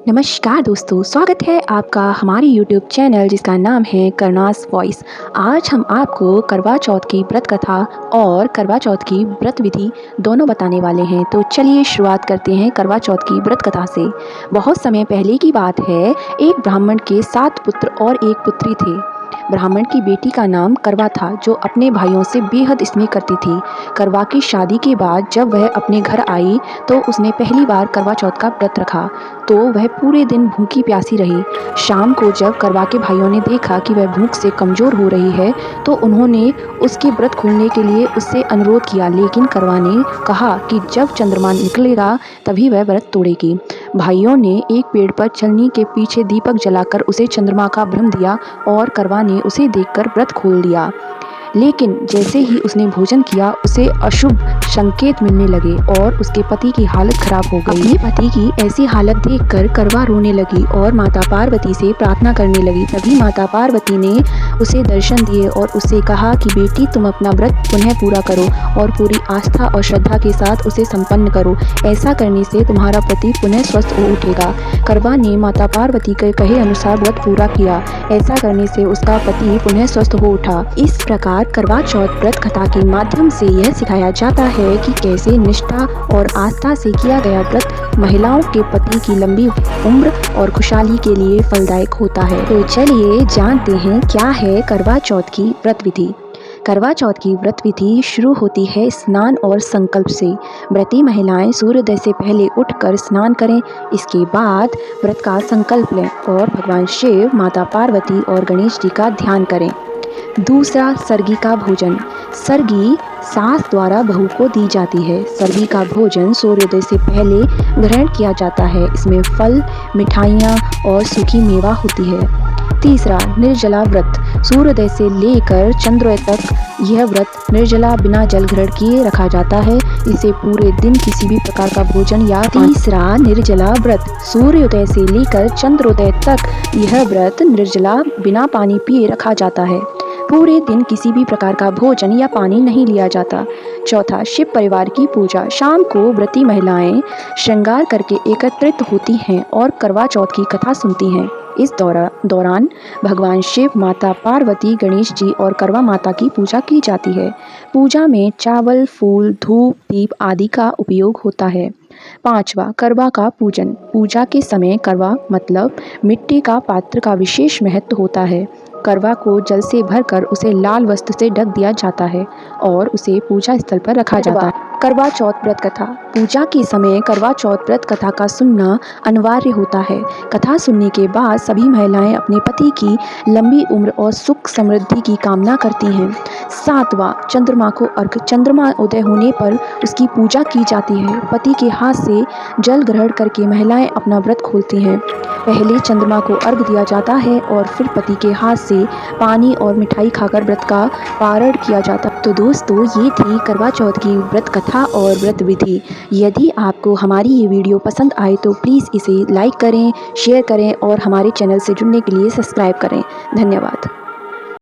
नमस्कार दोस्तों, स्वागत है आपका हमारे YouTube चैनल जिसका नाम है करनास वॉइस। आज हम आपको करवा चौथ की व्रत कथा और करवा चौथ की व्रत विधि दोनों बताने वाले हैं। तो चलिए शुरुआत करते हैं करवा चौथ की व्रत कथा से। बहुत समय पहले की बात है, एक ब्राह्मण के 7 पुत्र और एक पुत्री थे। ब्राह्मण की बेटी का नाम करवा था, जो अपने भाइयों से बेहद स्नेह करती थी। करवा की शादी के बाद जब वह अपने घर आई तो उसने पहली बार करवा चौथ का व्रत रखा, तो वह पूरे दिन भूखी प्यासी रही। शाम को जब करवा के भाइयों ने देखा कि वह भूख से कमज़ोर हो रही है, तो उन्होंने उसके व्रत खोलने के लिए उससे अनुरोध किया, लेकिन करवा ने कहा कि जब चंद्रमा निकलेगा तभी वह व्रत तोड़ेगी। भाइयों ने एक पेड़ पर छलनी के पीछे दीपक जलाकर उसे चंद्रमा का भ्रम दिया और करवा ने उसे देखकर व्रत खोल लिया। लेकिन जैसे ही उसने भोजन किया, उसे अशुभ संकेत मिलने लगे और उसके पति की हालत खराब हो गई। अपने पति की ऐसी हालत देखकर करवा रोने लगी और माता पार्वती से प्रार्थना करने लगी। तभी माता पार्वती ने उसे दर्शन दिए और उससे कहा कि बेटी, तुम अपना व्रत पुनः पूरा करो और पूरी आस्था और श्रद्धा के साथ उसे संपन्न करो। ऐसा करने से तुम्हारा पति पुनः स्वस्थ हो उठेगा। करवा ने माता पार्वती के कहे अनुसार व्रत पूरा किया। ऐसा करने से उसका पति पुनः स्वस्थ हो उठा। इस प्रकार करवा चौथ व्रत कथा के माध्यम से यह सिखाया जाता है कि कैसे निष्ठा और आस्था से किया गया व्रत महिलाओं के पति की लंबी उम्र और खुशहाली के लिए फलदायक होता है। तो चलिए जानते हैं क्या है करवा चौथ की व्रत विधि। करवा चौथ की व्रत विधि शुरू होती है स्नान और संकल्प से। व्रती महिलाएं सूर्योदय से पहले उठकर स्नान करें। इसके बाद व्रत का संकल्प लें और भगवान शिव, माता पार्वती और गणेश जी का ध्यान करें। दूसरा, सर्गी का भोजन। सर्गी सास द्वारा बहू को दी जाती है। सर्गी का भोजन सूर्योदय से पहले ग्रहण किया जाता है। इसमें फल, मिठाइयाँ और सूखी मेवा होती है। तीसरा, निर्जला व्रत। सूर्योदय से लेकर चंद्रोदय तक यह व्रत निर्जला बिना जल ग्रहण किए रखा जाता है। इसे पूरे दिन किसी भी प्रकार का भोजन या तीसरा, निर्जला व्रत। सूर्योदय से लेकर चंद्रोदय तक यह व्रत निर्जला बिना पानी पिए रखा जाता है। पूरे दिन किसी भी प्रकार का भोजन या पानी नहीं लिया जाता। चौथा, शिव परिवार की पूजा। शाम को व्रती महिलाएं श्रृंगार करके एकत्रित होती हैं और करवा चौथ की कथा सुनती हैं। इस दौरान भगवान शिव, माता पार्वती, गणेश जी और करवा माता की पूजा की जाती है। पूजा में चावल, फूल, धूप, दीप आदि का उपयोग होता है। पांचवा, करवा का पूजन। पूजा के समय करवा मतलब मिट्टी का पात्र का विशेष महत्व होता है। करवा को जल से भरकर उसे लाल वस्त्र से ढक दिया जाता है और उसे पूजा स्थल पर रखा जाता है। करवा चौथ व्रत कथा। पूजा के समय करवा चौथ व्रत कथा का सुनना अनिवार्य होता है। कथा सुनने के बाद सभी महिलाएं अपने पति की लंबी उम्र और सुख समृद्धि की कामना करती हैं। सातवां, चंद्रमा को अर्घ। चंद्रमा उदय होने पर उसकी पूजा की जाती है। पति के हाथ से जल ग्रहण करके महिलाएं अपना व्रत खोलती हैं। पहले चंद्रमा को अर्घ दिया जाता है और फिर पति के हाथ से पानी और मिठाई खाकर व्रत का पारण किया जाता है। तो दोस्तों, ये थी करवा चौथ की व्रत कथा और व्रत विधि। यदि आपको हमारी ये वीडियो पसंद आए तो प्लीज़ इसे लाइक करें, शेयर करें और हमारे चैनल से जुड़ने के लिए सब्सक्राइब करें। धन्यवाद।